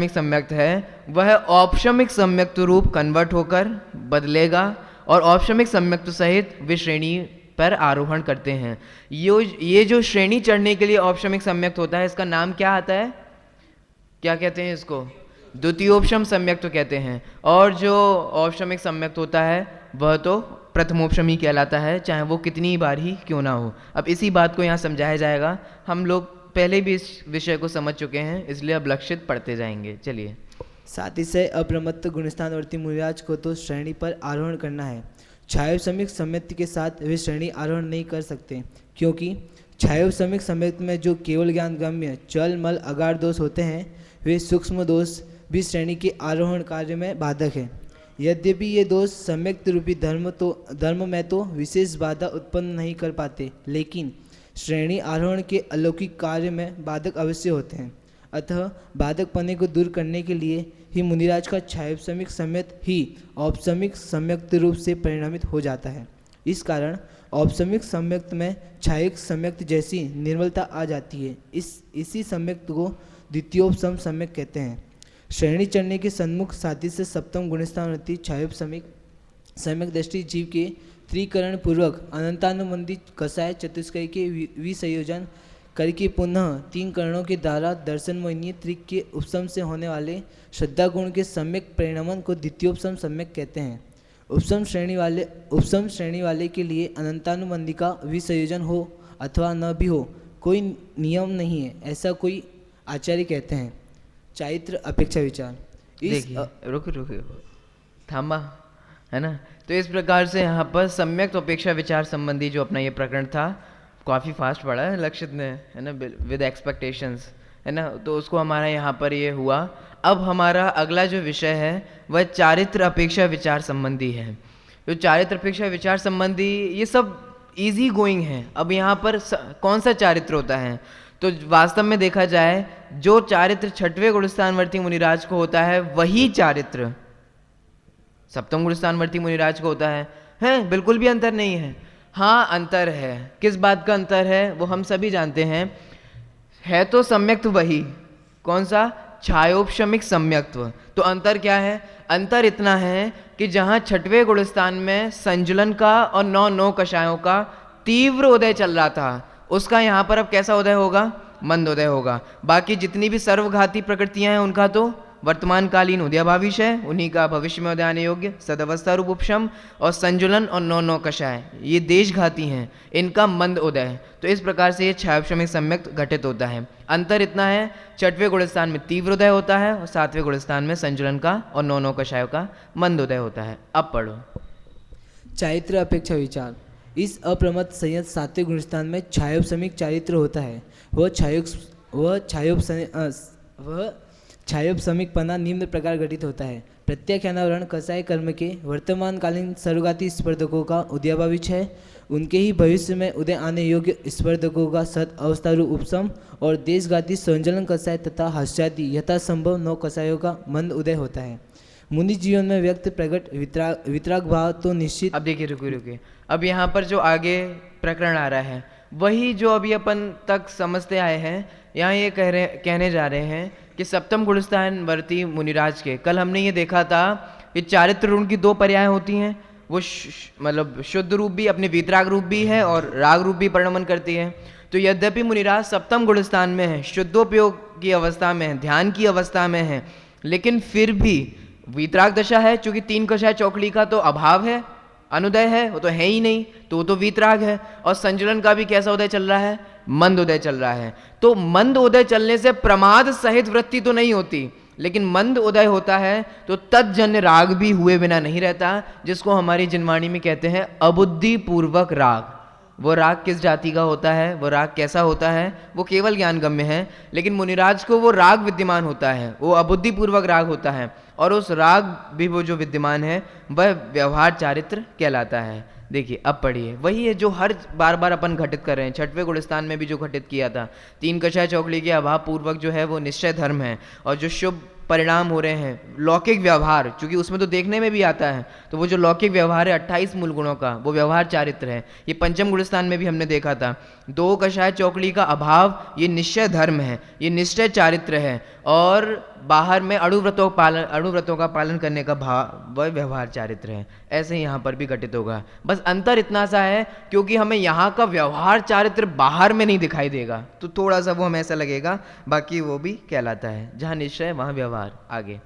सम्यक्त है वह औपशमिक सम्यक्त रूप कन्वर्ट होकर बदलेगा और औपशमिक सम्यक्त सहित विश्रेणी पर आरोहण करते हैं। ये जो श्रेणी चढ़ने के लिए औपशमिक सम्यक्त होता है, इसका नाम क्या आता है, क्या कहते हैं इसको? द्वितीयोपशम सम्यक्त कहते हैं। और जो औपशमिक सम्यक्त होता है वह तो प्रथमोपशमी कहलाता है, चाहे वो कितनी बार ही क्यों ना हो। अब इसी बात को यहाँ समझाया जाएगा। हम लोग पहले भी इस विषय को समझ चुके हैं, इसलिए अब लक्षित पढ़ते जाएंगे। चलिए। साथ ही से अप्रमत्त गुणस्थानवर्ती मूलराज को तो श्रेणी पर आरोहण करना है। छायोपशमिक सम्यक्त के साथ वे श्रेणी आरोहण नहीं कर सकते, क्योंकि छायोपशमिक सम्यक्त में जो केवल ज्ञान गम्य चल मल अगार दोष होते हैं, वे सूक्ष्म दोष भी श्रेणी के आरोहण कार्य में बाधक है। यद्यपि ये दोष सम्यक्त रूपी धर्म में तो विशेष बाधा उत्पन्न नहीं कर पाते, लेकिन श्रेणी आरोहण के अलौकिक कार्य में बाधक अवश्य होते हैं। अतः बाधक पने को दूर करने के लिए ही मुनिराज का छायोपशमिक सम्यक्त ही औपशमिक सम्यक्त रूप से परिणामित हो जाता है। इस कारण औपशमिक सम्यक्त में छायिक सम्यक्त जैसी निर्मलता आ जाती है। इसी सम्यक्त को द्वितीयोपशम सम्यक्त कहते हैं। श्रेणी चढ़ने के सन्मुख साथी से सप्तम गुणस्थानवर्ती छायोपशमिक सम्यक दृष्टि जीव के त्रिकरण पूर्वक अनंतानुबंधी कषाय चतुष्कय के विसंयोजन करके पुनः तीन करणों के द्वारा दर्शन मोहिनी त्रिक के उपशम से होने वाले श्रद्धा गुण के सम्यक परिणमन को द्वितीयोपशम सम्यक कहते हैं। उपशम श्रेणी वाले के लिए अनंतानुबंधी का विसंयोजन हो अथवा न भी हो कोई नियम नहीं है, ऐसा कोई आचार्य कहते हैं। चारित्र अपेक्षा विचार रुको थामा है ना। तो इस प्रकार से यहाँ पर सम्यक अपेक्षा विचार संबंधी जो अपना ये प्रकरण था, काफ़ी फास्ट पढ़ा है लक्षित ने, है ना, विद एक्सपेक्टेशंस, है ना। तो उसको हमारा यहाँ पर ये हुआ। अब हमारा अगला जो विषय है वह चारित्र अपेक्षा विचार संबंधी है। तो चारित्र अपेक्षा विचार संबंधी ये सब इजी गोइंग है। अब यहाँ पर कौन सा चारित्र होता है, तो वास्तव में देखा जाए जो चारित्र छठवें गुणस्थानवर्ती मुनिराज को होता है वही चारित्र सप्तम गुणस्थानवर्ती मुनिराज को होता है। बिल्कुल भी अंतर नहीं है। हाँ अंतर है। किस बात का अंतर है वो हम सभी जानते हैं। है तो सम्यक्त वही, कौन सा? छायोपशमिक सम्यक्त्व। तो अंतर क्या है? अंतर इतना है कि जहाँ छठवें गुणस्थान में संजुलन का और नौ कषायों का तीव्र उदय चल रहा था, उसका यहाँ पर अब कैसा उदय होगा? मंद उदय होगा। बाकी जितनी भी सर्वघाती प्रकृतियां हैं उनका तो वर्तमान कालीन उदयाभाविश है, उन्हीं का भविष्य में उदय आने योग्य सदवस्था रूप उपशम और संजुलन और नौ कषाय ये देशघाती हैं, इनका मंद उदय है। तो इस प्रकार से ये छायोपशमिक सम्यक्त घटित होता है। अंतर इतना है, छठवें गुणस्थान में तीव्र उदय होता है और सातवें गुणस्थान में संजुलन का और नौ कषायों का मंद उदय होता है। अब पढ़ो। चारित्र अपेक्षा विचार। इस अप्रमत्त संयत सातवें गुणस्थान में छायोपशमिक चारित्र होता है। वह छायोपशमिक पना निम्न प्रकार घटित होता है। प्रत्याख्यानावरण कषाय कर्म के वर्तमान कालीन सर्वघाती स्पर्धकों का उदयाभाविच है, उनके ही भविष्य में उदय आने योग्य स्पर्धकों का सत अवस्था रूप उपशम और देशघाती संजलन कषाय तथा हास्यादि यथासंभव नौ कषायों का मंद उदय होता है। मुनि जीवन में व्यक्त प्रकट वितराग भाव तो निश्चित। अब देखिए रुकिए, अब यहाँ पर जो आगे प्रकरण आ रहा है वही जो अभी अपन तक समझते आए हैं। यहाँ ये कहने जा रहे हैं कि सप्तम गुणस्थानवर्ती मुनिराज के, कल हमने ये देखा था कि चारित्र ऋण की दो पर्याय होती हैं। वो मतलब शुद्ध रूप भी, अपने वीतराग रूप भी है और राग रूप भी परिणमन करती है। तो यद्यपि मुनिराज सप्तम गुणस्थान में है, शुद्धोपयोग की अवस्था में है, ध्यान की अवस्था में है, लेकिन फिर भी वीतराग दशा है। चूंकि तीन कषाय चौकड़ी का तो अभाव है, अनुदय है, वो तो है ही नहीं, तो वो तो वीतराग है। और संजुलन का भी कैसा उदय चल रहा है? मंद उदय चल रहा है। तो मंद उदय चलने से प्रमाद सहित वृत्ति तो नहीं होती, लेकिन मंद उदय होता है तो तत्जन्य राग भी हुए बिना नहीं रहता, जिसको हमारी जिनवाणी में कहते हैं अबुद्धि पूर्वक राग। वो राग किस जाति का होता है, वो राग कैसा होता है, वो केवल ज्ञान गम्य है, लेकिन मुनिराज को वो राग विद्यमान होता है, वो अबुद्धि पूर्वक राग होता है। और उस राग भी वो जो विद्यमान है वह व्यवहार चारित्र कहलाता है। देखिए अब पढ़िए, वही है जो हर बार अपन घटित कर रहे हैं। छठवें गुणस्थान में भी जो घटित किया था, तीन कषाय चौकड़ी के अभाव पूर्वक जो है वो निश्चय धर्म है, और जो शुभ परिणाम हो रहे हैं लौकिक व्यवहार, क्योंकि उसमें तो देखने में भी आता है, तो वो जो लौकिक व्यवहार है 28 मूल गुणों का, वो व्यवहार चारित्र है। ये पंचम गुणस्थान में भी हमने देखा था, दो कषाय चौकड़ी का अभाव ये निश्चय धर्म है, ये निश्चय चारित्र है। और बाहर में अणुव्रतों का पालन करने का भाव वह व्यवहार चारित्र है। ऐसे ही यहाँ पर भी घटित होगा। बस अंतर इतना सा है क्योंकि हमें यहाँ का व्यवहार चारित्र बाहर में नहीं दिखाई देगा, तो थोड़ा सा वो हमें ऐसा लगेगा, बाकी वो भी कहलाता है। जहाँ निश्चय वहाँ व्यवहार। आगे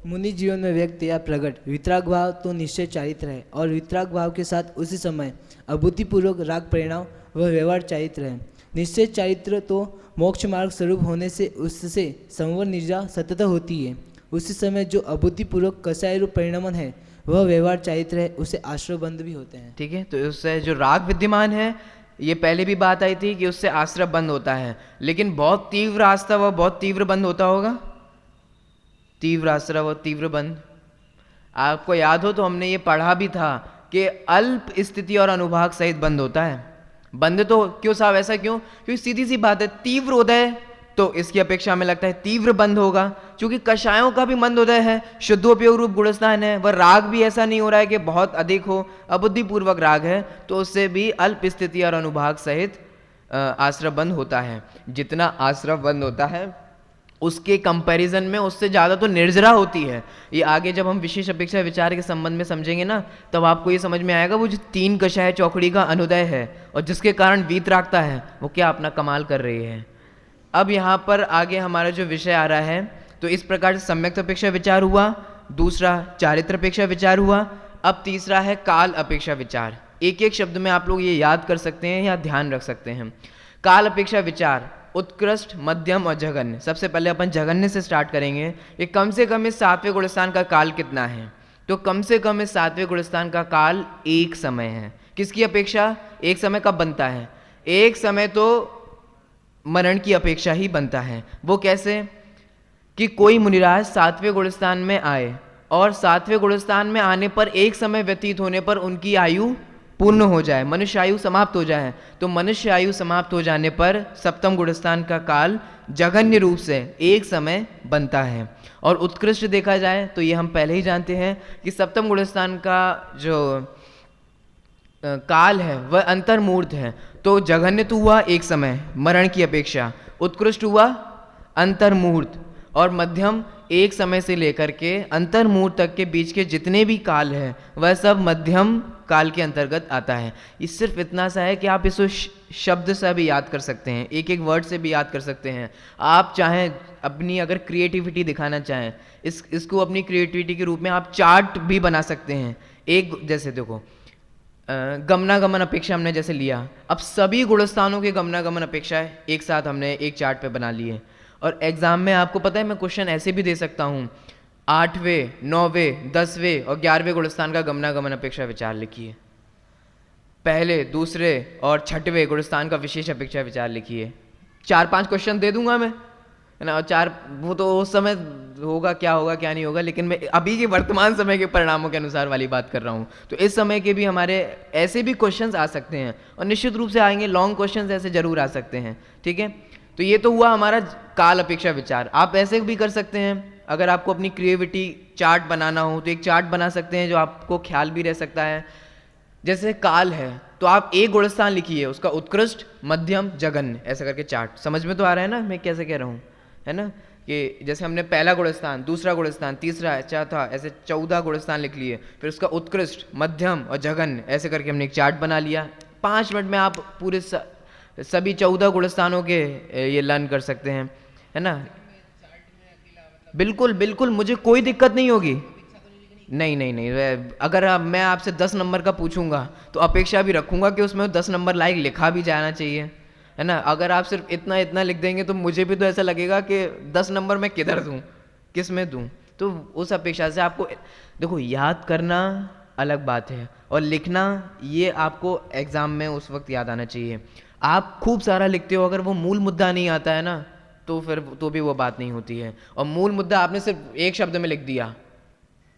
मुनि जीवन में व्यक्त या प्रकट वितराग भाव तो निश्चय चारित्र है, और वितराग भाव के साथ उसी समय अभूतिपूर्वक राग परिणाम वह व्यवहार चारित्र है। निश्चय चारित्र तो मोक्ष मार्ग स्वरूप होने से उससे संवर निर्जा सतत होती है। उसी समय जो अभूतिपूर्वक कषाय रूप परिणमन है वह व्यवहार चारित्र है, उसे आश्रय बंध भी होते हैं। ठीक है, तो उससे जो राग विद्यमान है, ये पहले भी बात आई थी कि उससे आश्रय बंद होता है, लेकिन बहुत तीव्र आस्था वह बहुत तीव्र बंद होता होगा। तीव्र आश्रय व तीव्र बंध, आपको याद हो तो हमने ये पढ़ा भी था कि अल्प स्थिति और अनुभाग सहित बंद होता है। बंद तो क्यों साहब, ऐसा क्यों? क्योंकि सीधी सी बात है, तीव्र उदय तो इसकी अपेक्षा हमें लगता है तीव्र बंद होगा, क्योंकि कषायों का भी मंद उदय है, शुद्धोपयोग रूप गुणस्थान है, वह राग भी ऐसा नहीं हो रहा है कि बहुत अधिक हो, अबुद्धिपूर्वक राग है, तो उससे भी अल्प स्थिति और अनुभाग सहित आश्रय बंद होता है। जितना आश्रय बंद होता है उसके कंपैरिजन में उससे ज़्यादा तो निर्जरा होती है। ये आगे जब हम विशेष अपेक्षा विचार के संबंध में समझेंगे ना, तब आपको ये समझ में आएगा वो जो 3 कषाय चौकड़ी का अनुदय है और जिसके कारण वीतरागता है, वो क्या अपना कमाल कर रही है। अब यहाँ पर आगे हमारा जो विषय आ रहा है, तो इस प्रकार से सम्यक अपेक्षा विचार हुआ, दूसरा चारित्र अपेक्षा विचार हुआ, अब तीसरा है काल अपेक्षा विचार। एक एक शब्द में आप लोग ये याद कर सकते हैं या ध्यान रख सकते हैं। काल अपेक्षा विचार उत्कृष्ट, मध्यम और जघन्य। सबसे पहले अपन जघन्य से स्टार्ट करेंगे। ये कम से कम इस 7वें गुणस्थान का काल कितना है? तो कम से कम इस 7वें गुणस्थान का काल एक समय है। किसकी अपेक्षा? एक समय कब बनता है? एक समय तो मरण की अपेक्षा ही बनता है। वो कैसे? कि कोई मुनिराज 7वें गुणस्थान में आए और 7वें गुणस्थान में आने पर एक समय व्यतीत होने पर उनकी आयु पूर्ण हो जाए, मनुष्य आयु समाप्त हो जाए, तो मनुष्य आयु समाप्त हो जाने पर 7वें गुणस्थान का काल जघन्य रूप से एक समय बनता है। और उत्कृष्ट देखा जाए तो ये हम पहले ही जानते हैं कि 7वें गुणस्थान का जो काल है वह अंतर्मूर्त है, तो जघन्य तो हुआ एक समय मरण की अपेक्षा, उत्कृष्ट हुआ अंतर्मूर्त, और मध्यम एक समय से लेकर के अंतर्मूर्त तक के बीच के जितने भी काल है वह सब मध्यम काल के अंतर्गत आता है। ये सिर्फ इतना सा है कि आप इसको शब्द से भी याद कर सकते हैं, एक एक वर्ड से भी याद कर सकते हैं। आप चाहें अपनी अगर क्रिएटिविटी दिखाना चाहें, इसको अपनी क्रिएटिविटी के रूप में आप चार्ट भी बना सकते हैं। एक जैसे देखो गमनागमन अपेक्षा हमने जैसे लिया, अब सभी गुणस्थानों के गमनागमन अपेक्षाएं एक साथ हमने एक चार्ट पे बना लिए। और एग्जाम में आपको पता है मैं क्वेश्चन ऐसे भी दे सकता हूँ, 8वें, 9वें, 10वें और 11वें गुणस्थान का गमनागमन अपेक्षा विचार लिखिए, पहले, दूसरे और 6वें गुणस्थान का विशेष अपेक्षा विचार लिखिए। 4-5 क्वेश्चन दे दूंगा मैं, है ना, और 4 वो तो उस समय होगा क्या होगा क्या नहीं होगा, लेकिन मैं अभी के वर्तमान समय के परिणामों के अनुसार वाली बात कर रहा हूँ। तो इस समय के भी हमारे ऐसे भी क्वेश्चंस आ सकते हैं और निश्चित रूप से आएंगे, लॉन्ग क्वेश्चंस ऐसे जरूर आ सकते हैं। ठीक है, तो ये तो हुआ हमारा काल अपेक्षा विचार। आप ऐसे भी कर सकते हैं, अगर आपको अपनी क्रिएटिविटी चार्ट बनाना हो तो एक चार्ट बना सकते हैं जो आपको ख्याल भी रह सकता है। जैसे काल है तो आप एक गुणस्थान लिखिए, उसका उत्कृष्ट, मध्यम, जघन्य, ऐसा करके चार्ट। समझ में तो आ रहा है ना मैं कैसे कह रहा हूँ, है ना, कि जैसे हमने पहला गुणस्थान, दूसरा गुणस्थान, तीसरा, चौथा, ऐसे 14 गुणस्थान लिख लिए, फिर उसका उत्कृष्ट, मध्यम और जघन्य ऐसे करके हमने एक चार्ट बना लिया। 5 मिनट में आप पूरे सभी 14 गुणस्थानों के ये लर्न कर सकते हैं, है ना। बिल्कुल बिल्कुल, मुझे कोई दिक्कत नहीं होगी। नहीं नहीं नहीं, अगर मैं आपसे 10 नंबर का पूछूंगा तो अपेक्षा भी रखूंगा कि उसमें 10 नंबर लायक लिखा भी जाना चाहिए, है ना। अगर आप सिर्फ इतना इतना लिख देंगे तो मुझे भी तो ऐसा लगेगा कि 10 नंबर मैं किधर दूं, किस में दूं। तो उस अपेक्षा से आपको देखो, याद करना अलग बात है और लिखना ये आपको एग्जाम में उस वक्त याद आना चाहिए। आप खूब सारा लिखते हो, अगर वो मूल मुद्दा नहीं आता है ना तो फिर तो भी वो बात नहीं होती है। और मूल मुद्दा आपने सिर्फ एक शब्द में लिख दिया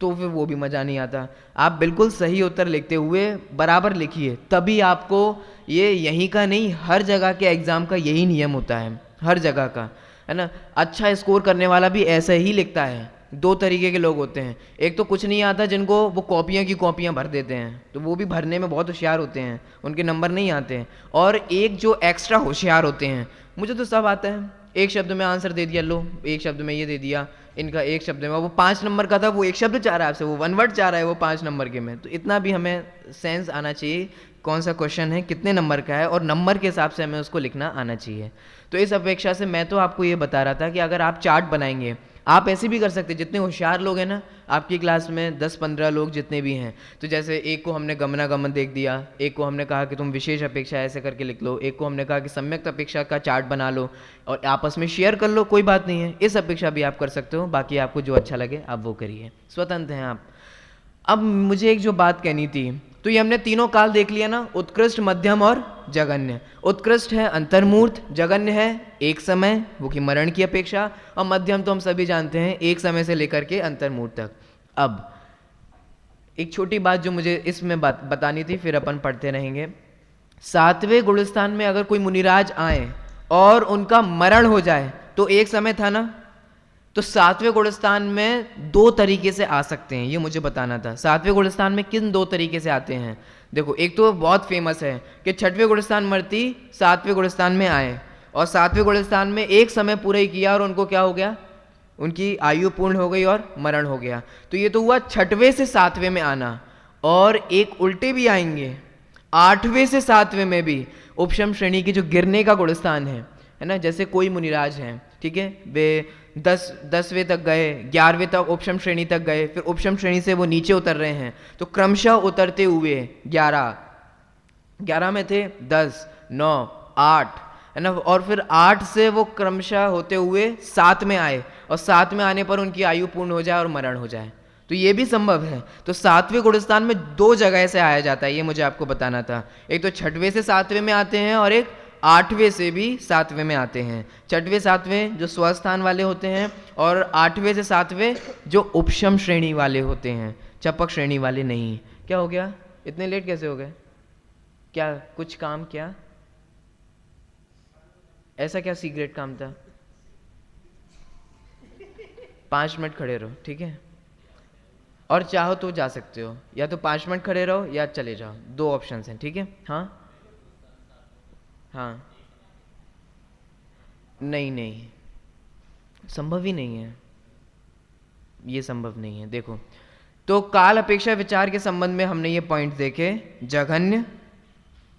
तो फिर वो भी मज़ा नहीं आता। आप बिल्कुल सही उत्तर लिखते हुए बराबर लिखिए, तभी आपको ये यहीं का नहीं हर जगह के एग्ज़ाम का यही नियम होता है, हर जगह का, है ना। अच्छा स्कोर करने वाला भी ऐसे ही लिखता है। 2 तरीके के लोग होते हैं, एक तो कुछ नहीं आता जिनको वो कॉपियाँ की कॉपियाँ भर देते हैं, तो वो भी भरने में बहुत होशियार होते हैं, उनके नंबर नहीं आते हैं। और एक जो एक्स्ट्रा होशियार होते हैं, मुझे तो सब आता है, एक शब्द में आंसर दे दिया, लो एक शब्द में ये दे दिया, इनका एक शब्द में, वो 5 नंबर का था, वो एक शब्द चाह रहा है आपसे, वो 1 वर्ड चाह रहा है वो 5 नंबर के में। तो इतना भी हमें सेंस आना चाहिए कौन सा क्वेश्चन है, कितने नंबर का है, और नंबर के हिसाब से हमें उसको लिखना आना चाहिए। तो इस अपेक्षा से मैं तो आपको ये बता रहा था कि अगर आप चार्ट बनाएंगे, आप ऐसे भी कर सकते हैं, जितने होशियार लोग हैं ना आपकी क्लास में, 10-15 लोग जितने भी हैं, तो जैसे एक को हमने गमनागमन देख दिया, एक को हमने कहा कि तुम विशेष अपेक्षा ऐसे करके लिख लो, एक को हमने कहा कि सम्यक अपेक्षा का चार्ट बना लो और आपस में शेयर कर लो, कोई बात नहीं है। इस अपेक्षा भी आप कर सकते हो, बाकी आपको जो अच्छा लगे आप वो करिए, स्वतंत्र हैं आप। अब मुझे एक जो बात कहनी थी, तो ये हमने तीनों काल देख लिया ना, उत्कृष्ट, मध्यम और जघन्य। उत्कृष्ट है अंतर्मूर्त, जघन्य है एक समय वो कि मरण की अपेक्षा, और मध्यम तो हम सभी जानते हैं एक समय से लेकर के अंतर्मूर्त तक। अब एक छोटी बात जो मुझे इसमें बतानी थी, फिर अपन पढ़ते रहेंगे। 7वें गुणस्थान में अगर कोई मुनिराज आए और उनका मरण हो जाए, तो एक समय था ना, तो 7वें गुणस्थान में 2 तरीके से आ सकते हैं, ये मुझे बताना था। 7वें गुणस्थान में किन 2 तरीके से आते हैं? देखो, एक तो बहुत फेमस है कि 6वें गुणस्थान मर्ती 7वें गुणस्थान में आए और 7वें गुणस्थान में एक समय पूरा ही किया और उनको क्या हो गया, उनकी आयु पूर्ण हो गई और मरण हो गया। तो ये तो हुआ 6वें से 7वें में आना। और एक उल्टे भी आएंगे, 8वें से 7वें में भी उपशम श्रेणी की जो गिरने का गुणस्थान है ना, जैसे कोई मुनिराज हैं, ठीक है, वे 10वें तक गए, 11वें तक उपशम श्रेणी तक गए, फिर उपशम श्रेणी से वो नीचे उतर रहे हैं, तो क्रमशः उतरते हुए 11 में थे, 10, 9, 8 है ना, और फिर 8 से वो क्रमशः होते हुए 7 में आए और 7 में आने पर उनकी आयु पूर्ण हो जाए और मरण हो जाए, तो ये भी संभव है। तो 7वें गुणस्थान में 2 जगह से आया जाता है, ये मुझे आपको बताना था। एक तो 6वें से 7वें में आते हैं और एक 8वें से भी 7वें में आते हैं। 6वें 7वें जो स्वस्थान वाले होते हैं और 8वें से 7वें जो उपशम श्रेणी वाले होते हैं, चपक श्रेणी वाले नहीं। क्या हो गया, इतने लेट कैसे हो गए? क्या कुछ काम? क्या ऐसा क्या सीक्रेट काम था? 5 मिनट खड़े रहो, ठीक है, और चाहो तो जा सकते हो, या तो 5 मिनट खड़े रहो या चले जाओ, 2 ऑप्शन हैं, ठीक है। हाँ हाँ, नहीं नहीं, संभव ही नहीं है, ये संभव नहीं है। देखो, तो काल अपेक्षा विचार के संबंध में हमने ये पॉइंट देखे, जघन्य,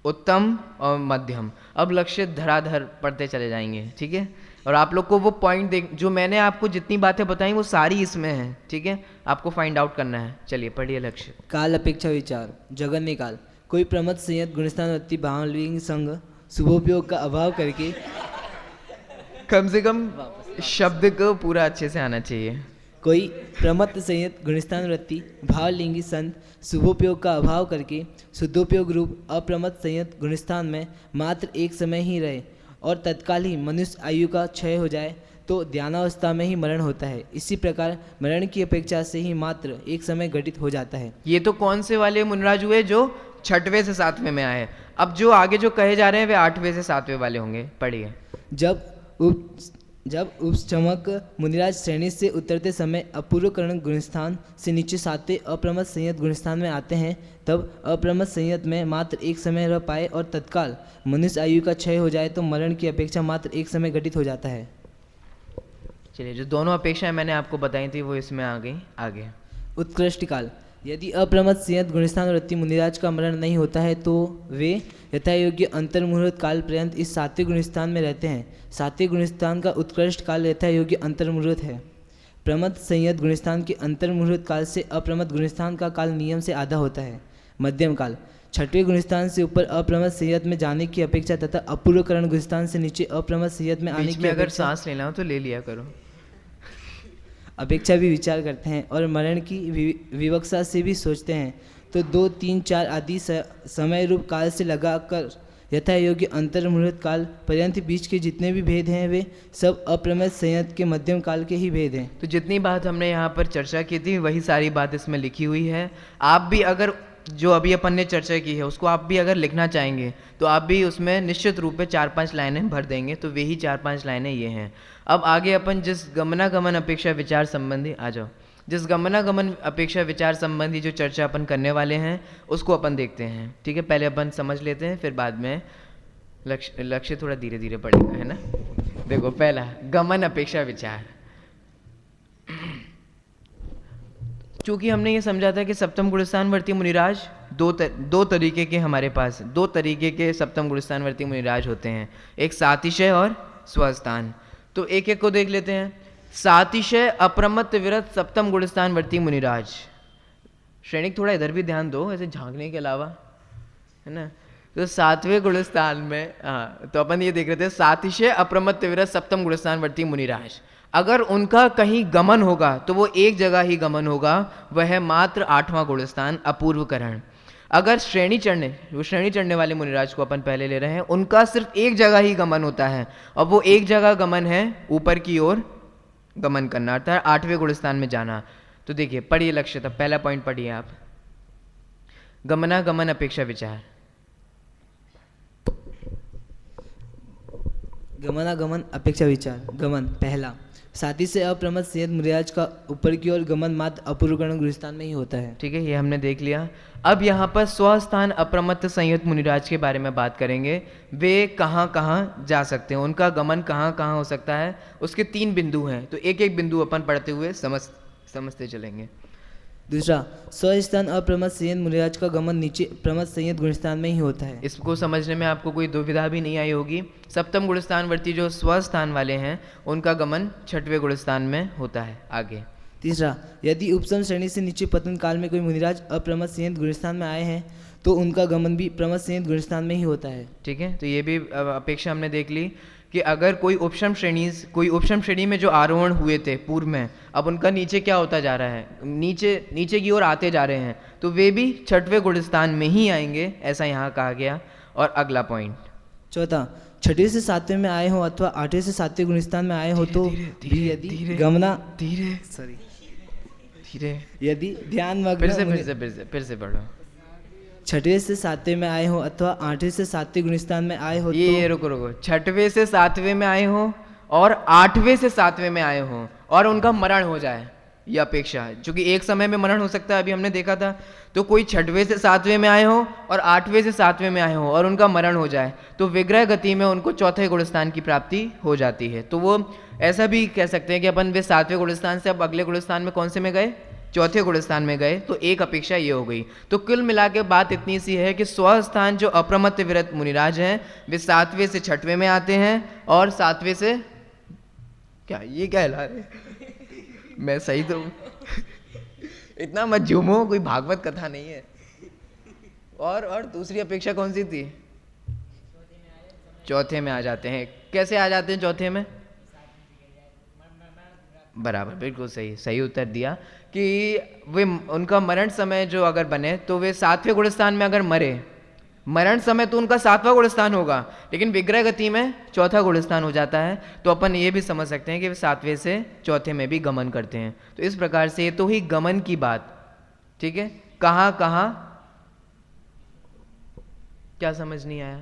उत्तम और मध्यम। अब लक्ष्य धराधर पढ़ते चले जाएंगे, ठीक है, और आप लोग को वो पॉइंट देख, जो मैंने आपको जितनी बातें बताई वो सारी इसमें हैं, ठीक है, आपको फाइंड आउट करना है। चलिए पढ़िए लक्ष्य। काल अपेक्षा विचार, जघन्य काल, कोई प्रमथ संयत गुणस्थानवृत्ति भावलिंग संग शुभोपयोग का अभाव करके, कम से कम शब्द को पूरा अच्छे से आना चाहिए। कोई प्रमत्त संयत गुणस्थानवृत्ति भावलिंगी संत शुभोपयोग का अभाव करके शुद्धोपयोग रूप अप्रमत्त संयत गुणस्थान में मात्र एक समय ही रहे और तत्काल ही मनुष्य आयु का क्षय हो जाए, तो ध्यानावस्था में ही मरण होता है। इसी प्रकार मरण की अपेक्षा से ही मात्र एक समय घटित हो जाता है। ये तो कौन से वाले मुनराज हुए? जो 6वें से 7वें में आए। अब जो आगे जो कहे जा रहे हैं वे 8वें से 7वें वाले होंगे, पढ़िए। जब उपचमक मुनिराज श्रेणी से उतरते समय अपूर्वकरण गुणस्थान से नीचे 7वें अप्रमत्त संयत गुणस्थान में आते हैं, तब अप्रमत्त संयत में मात्र एक समय रह पाए और तत्काल मनुष्य आयु का क्षय हो जाए, तो मरण की अपेक्षा मात्र एक समय घटित हो जाता है। चलिए, जो दोनों अपेक्षाएं मैंने आपको बताई थी वो इसमें आ गई। आगे, उत्कृष्ट काल, यदि अप्रमत्त संयत गुणस्थान वृत्ति मुनिराज का मरण नहीं होता है तो वे यथायोग्य अंतर्मुहूर्त काल पर्यंत इस 7वें गुणस्थान में रहते हैं। 7वें गुणस्थान का उत्कृष्ट काल यथायोग्य अंतर्मुहूर्त है। प्रमत्त संयत गुणस्थान के अंतर्मुहूर्त काल से अप्रमत्त गुणस्थान का काल नियम से आधा होता है। मध्यम काल, 6वें गुणस्थान से ऊपर अप्रमत्त संयत में जाने की अपेक्षा तथा अपूर्वकरण गुणस्थान से नीचे अप्रमत्त संयत में आने बीच की में अगर अपेक्षा सांस लेना हो तो ले लिया करो। अपेक्षा भी विचार करते हैं और मरण की विवक्षा से भी सोचते हैं, तो 2, 3, 4 आदि समय रूप काल से लगाकर यथा योग्य अंतर्मुहूर्त काल पर्यंत बीच के जितने भी भेद हैं वे सब अप्रमत्त संयत के मध्यम काल के ही भेद हैं। तो जितनी बात हमने यहाँ पर चर्चा की थी वही सारी बात इसमें लिखी हुई है। आप भी अगर जो अभी अपन ने चर्चा की है उसको आप भी अगर लिखना चाहेंगे तो आप भी उसमें निश्चित रूप में 4-5 लाइनें भर देंगे, तो वही 4-5 लाइनें ये हैं। अब आगे अपन जिस गमनागमन अपेक्षा विचार संबंधी, आ जाओ, जिस गमनागमन अपेक्षा विचार संबंधी जो चर्चा अपन करने वाले हैं उसको अपन देखते हैं, ठीक है। पहले अपन समझ लेते हैं, फिर बाद में लक्ष्य थोड़ा धीरे धीरे पड़ेगा, है ना। देखो पहला गमन अपेक्षा विचार। चूंकि हमने ये समझा था कि सप्तम गुणस्थानवर्ती मुनिराज दो तरीके के हमारे पास दो तरीके के सप्तम गुणस्थानवर्ती मुनिराज होते हैं, एक सातिशय और स्वस्थान। तो एक एक को देख लेते हैं। सातिशय अप्रमत्त विरत सप्तम गुणस्थानवर्ती मुनिराज। श्रेणिक थोड़ा इधर भी ध्यान दो, ऐसे झांकने के अलावा, है ना। तो सातवें गुणस्थान में, हाँ, तो अपन ये देख रहे थे सातिशय अप्रमत्त विरत सप्तम गुणस्थानवर्ती मुनिराज। अगर उनका कहीं गमन होगा तो वो एक जगह ही गमन होगा, वह है मात्र 8वां गुणस्थान अपूर्वकरण। अगर श्रेणी चढ़ने वाले मुनिराज को अपन पहले ले रहे हैं, उनका सिर्फ एक जगह ही गमन होता है, और वो एक जगह गमन है ऊपर की ओर गमन करना, अर्थात 8वें गुणस्थान में जाना। तो देखिए, पढ़िए लक्ष्य तक, पहला पॉइंट पढ़िए आप, गमनागमन अपेक्षा विचार। गमनागमन अपेक्षा विचार। गमन पहला, साथी से अप्रमत्त संयत मुनिराज का ऊपर की ओर गमन मात्र अपूर्वकरण गुणस्थान में ही होता है। ठीक है, ये हमने देख लिया। अब यहाँ पर स्वस्थान अप्रमत्त संयत मुनिराज के बारे में बात करेंगे। वे कहाँ कहाँ जा सकते हैं, उनका गमन कहाँ कहाँ हो सकता है, उसके 3 बिंदु हैं। तो एक एक बिंदु अपन पढ़ते हुए समझते चलेंगे। दूसरा, स्वस्थान अप्रमत्त संयत मुनिराज का गमन नीचे प्रमत्त संयत गुणस्थान में ही होता है। इसको समझने में आपको कोई दुविधा भी नहीं आई होगी। सप्तम गुणस्थानवर्ती जो स्वस्थान वाले हैं, उनका गमन 6वें गुणस्थान में होता है। आगे तीसरा, यदि उपसम श्रेणी से नीचे पतन काल में कोई मुनिराज अप्रमत्त संयत गुणस्थान में आए हैं तो उनका गमन भी प्रमत्त संयत गुणस्थान में ही होता है। ठीक है, तो ये भी अपेक्षा हमने देख ली कि अगर कोई उपशम श्रेणी में जो आरोहण हुए थे पूर्व में, अब उनका नीचे क्या होता जा रहा है, नीचे की ओर आते जा रहे हैं, तो वे भी 6वें गुणस्थान में ही आएंगे, ऐसा यहाँ कहा गया। और अगला पॉइंट चौथा, 6वें से 7वें में आए हो अथवा 8वें से 7वें गुणस्थान में आए हो तो भी यदि गमना धीरे यदि ध्यान फिर से पढ़ो। 6वें से 7वें में आए हो अथवा 8वें से 7वें गुणस्थान में आए हो, ये रुको 6वें से 7वें में आए हो और 8वें से 7वें में आए हो और उनका मरण हो जाए, ये अपेक्षा है। क्योंकि एक समय में मरण हो सकता है, अभी हमने देखा था। तो कोई 6वें से 7वें में आए हो और 8वें से 7वें में आए हो और उनका मरण हो जाए, तो विग्रह गति में उनको 4थे गुणस्थान की प्राप्ति हो जाती है। तो वो ऐसा भी कह सकते हैं कि अपन वे 7वें गुणस्थान से अब अगले गुणस्थान में कौन से में गए, 4थे गुणस्थान में गए। तो एक अपेक्षा ये हो गई। तो कुल मिला के बात इतनी सी है कि स्वस्थान जो अप्रमत्त विरत मुनिराज हैं, वे 7वें से 6वें में आते हैं और 7वें से क्या, ये क्या हिला रहे मैं सही तो इतना मत झूमो, कोई भागवत कथा नहीं है। और दूसरी अपेक्षा कौन सी थी, 4थे में आ जाते हैं। कैसे आ जाते हैं 4थे में, बराबर, बिल्कुल सही उत्तर दिया कि वे उनका मरण समय जो अगर बने तो वे 7वें गुणस्थान में अगर मरे, मरण समय तो उनका 7वां गुणस्थान होगा, लेकिन विग्रह गति में 4था गुणस्थान हो जाता है। तो अपन ये भी समझ सकते हैं कि वे 7वें से 4थे में भी गमन करते हैं। तो इस प्रकार से ये तो ही गमन की बात। ठीक है, कहाँ कहाँ क्या समझ नहीं आया,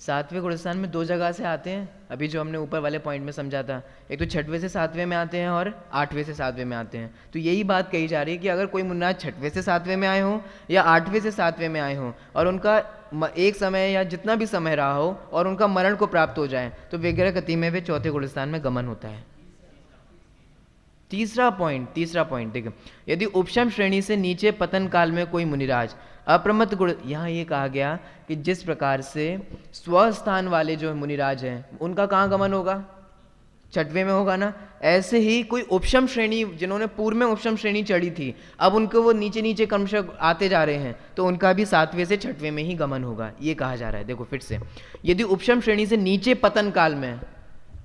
सातवें गुणस्थान में 2 जगह से आते हैं, अभी जो हमने ऊपर वाले पॉइंट में समझा था। एक तो 6वें से 7वें में आते हैं और 8वें से 7वें में आते हैं। तो यही बात कही जा रही है कि अगर कोई मुन्नाज 6वें से 7वें में आए हों या 8वें से 7वें में आए हों और उनका एक समय या जितना भी समय रहा हो और उनका मरण को प्राप्त हो जाए, तो विग्रह गति में वे 4थे गुणस्थान में गमन होता है। तीसरा पॉइंट देखो, यदि उपशम श्रेणी से नीचे पतन काल में कोई मुनिराज अप्रमत्त गुण, यहाँ ये कहा गया कि जिस प्रकार से स्वस्थान वाले जो मुनिराज हैं उनका कहाँ गमन होगा, 6वें में होगा ना। ऐसे ही कोई उपशम श्रेणी जिन्होंने पूर्व में उपशम श्रेणी चढ़ी थी, अब उनको वो नीचे क्रमशः आते जा रहे हैं, तो उनका भी 7वें से 6वें में ही गमन होगा, ये कहा जा रहा है। देखो फिर से, यदि उपशम श्रेणी से नीचे पतन काल में,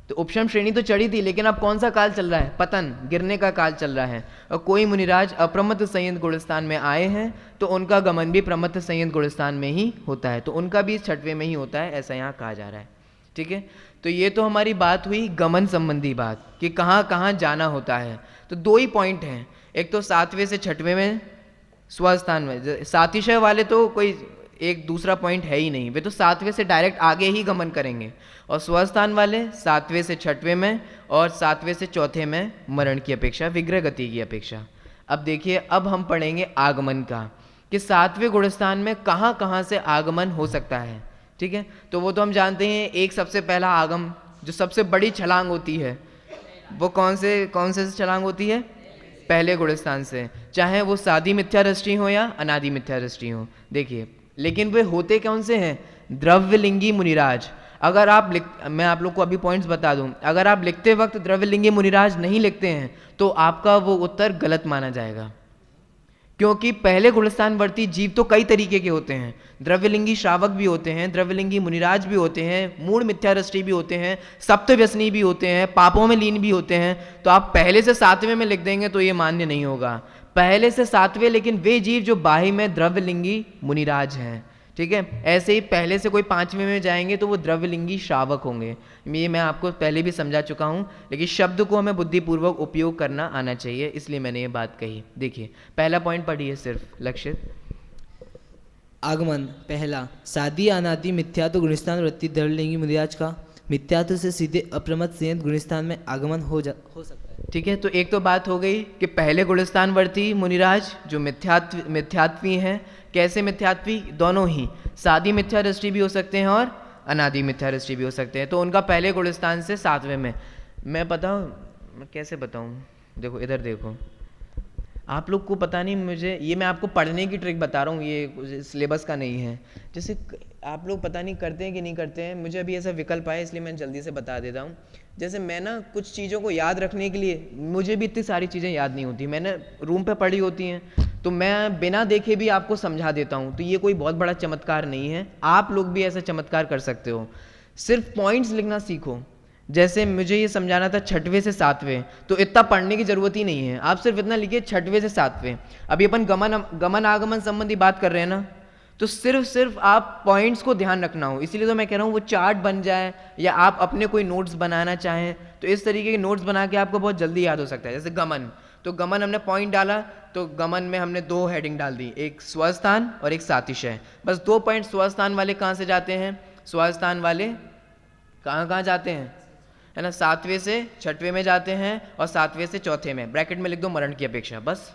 तो उपशम श्रेणी तो चढ़ी थी लेकिन अब कौन सा काल चल रहा है, पतन, गिरने का काल चल रहा है, और कोई मुनिराज अप्रमत्त संयत गुणस्थान में आए हैं, तो उनका गमन भी प्रमत्त संयत गुणस्थान में ही होता है, तो उनका भी 6वें में ही होता है, ऐसा यहाँ कहा जा रहा है। ठीक है, तो ये तो हमारी बात हुई गमन संबंधी बात कि कहाँ कहाँ जाना होता है। तो 2 ही पॉइंट हैं, एक तो 7वें से 6वें में स्वस्थान में, सातिशय वाले तो कोई एक दूसरा पॉइंट है ही नहीं, वे तो 7वें से डायरेक्ट आगे ही गमन करेंगे, और स्वस्थान वाले 7वें से 6वें में और 7वें से 4थे में मरण की अपेक्षा, विग्रह गति की अपेक्षा। अब देखिए, अब हम पढ़ेंगे आगमन का, कि सातवें गुणस्थान में कहाँ कहाँ से आगमन हो सकता है, ठीक है। तो वो तो हम जानते हैं, एक सबसे पहला आगम जो सबसे बड़ी छलांग होती है वो कौन से छलांग होती है, पहले गुणस्थान से, चाहे वो सादी मिथ्या दृष्टि हो या अनादि मिथ्या दृष्टि हो। देखिए, लेकिन वे होते कौन से हैं, द्रव्यलिंगी मुनिराज। अगर आप मैं आप लोग को अभी पॉइंट्स बता दूं, अगर आप लिखते वक्त द्रव्यलिंगी मुनिराज नहीं लिखते हैं तो आपका वो उत्तर गलत माना जाएगा, क्योंकि पहले गुणस्थानवर्ती जीव तो कई तरीके के होते हैं। द्रव्यलिंगी श्रावक भी होते हैं, द्रव्यलिंगी मुनिराज भी होते हैं, मूढ़ मिथ्यादृष्टि भी होते हैं, सप्तव्यसनी भी होते हैं, पापों में लीन भी होते हैं। तो आप पहले से सातवें में लिख देंगे तो ये मान्य नहीं होगा। पहले से सातवें लेकिन वे जीव जो बाह्य में द्रव्यलिंगी मुनिराज हैं, ठीक है। ऐसे ही पहले से कोई पांचवें में जाएंगे तो वो द्रव्यलिंगी श्रावक होंगे। ये मैं आपको पहले भी समझा चुका हूँ, लेकिन शब्द को हमें बुद्धिपूर्वक उपयोग करना आना चाहिए, इसलिए मैंने ये बात कही। देखिए, पहला पॉइंट पढ़िए सिर्फ लक्षित। आगमन पहला, सादी अनादि मिथ्यात्व गुणस्थान वृत्ति द्रव्यलिंगी मुनिराज का मिथ्यात्व से सीधे अप्रमत संयत गुणस्थान में आगमन हो सकता है, ठीक है। तो एक तो बात हो गई कि पहले गुणस्थानवर्ती मुनिराज जो मिथ्यात्वी हैं। कैसे मिथ्यात्वी, दोनों ही सादी मिथ्या दृष्टि भी हो सकते हैं और अनादि मिथ्या दृष्टि भी हो सकते हैं। तो उनका पहले गुणस्थान से सातवें में, मैं मैं कैसे बताऊं, देखो इधर देखो, आप लोग को पता नहीं, मुझे ये मैं आपको पढ़ने की ट्रिक बता रहा हूँ, ये सिलेबस का नहीं है। जैसे आप लोग पता नहीं करते हैं कि नहीं करते हैं, मुझे अभी ऐसा विकल्प आया इसलिए मैं जल्दी से बता देता हूँ। जैसे मैं ना कुछ चीज़ों को याद रखने के लिए, मुझे भी इतनी सारी चीज़ें याद नहीं होती, मैंने रूम पे पढ़ी होती हैं, तो मैं बिना देखे भी आपको समझा देता हूँ। तो ये कोई बहुत बड़ा चमत्कार नहीं है, आप लोग भी ऐसा चमत्कार कर सकते हो। सिर्फ पॉइंट्स लिखना सीखो। जैसे मुझे ये समझाना था छठवें से सातवें, तो इतना पढ़ने की जरूरत ही नहीं है, आप सिर्फ इतना लिखिए छठवें से सातवें। अभी अपन गमन आगमन संबंधी बात कर रहे हैं ना, तो सिर्फ आप पॉइंट्स को ध्यान रखना हो। इसीलिए तो मैं कह रहा हूँ वो चार्ट बन जाए, या आप अपने कोई नोट्स बनाना चाहें तो इस तरीके के नोट्स बना के आपको बहुत जल्दी याद हो सकता है। जैसे गमन, तो गमन हमने पॉइंट डाला, तो गमन में हमने दो हेडिंग डाल दी, एक स्वस्थान और एक सातिशय। बस 2 पॉइंट स्वस्थान वाले कहाँ से जाते हैं, स्वस्थान वाले कहाँ जाते हैं, है ना, सातवें से छठवें में जाते हैं और सातवें से चौथे में। ब्रैकेट में लिख दो मरण की अपेक्षा, बस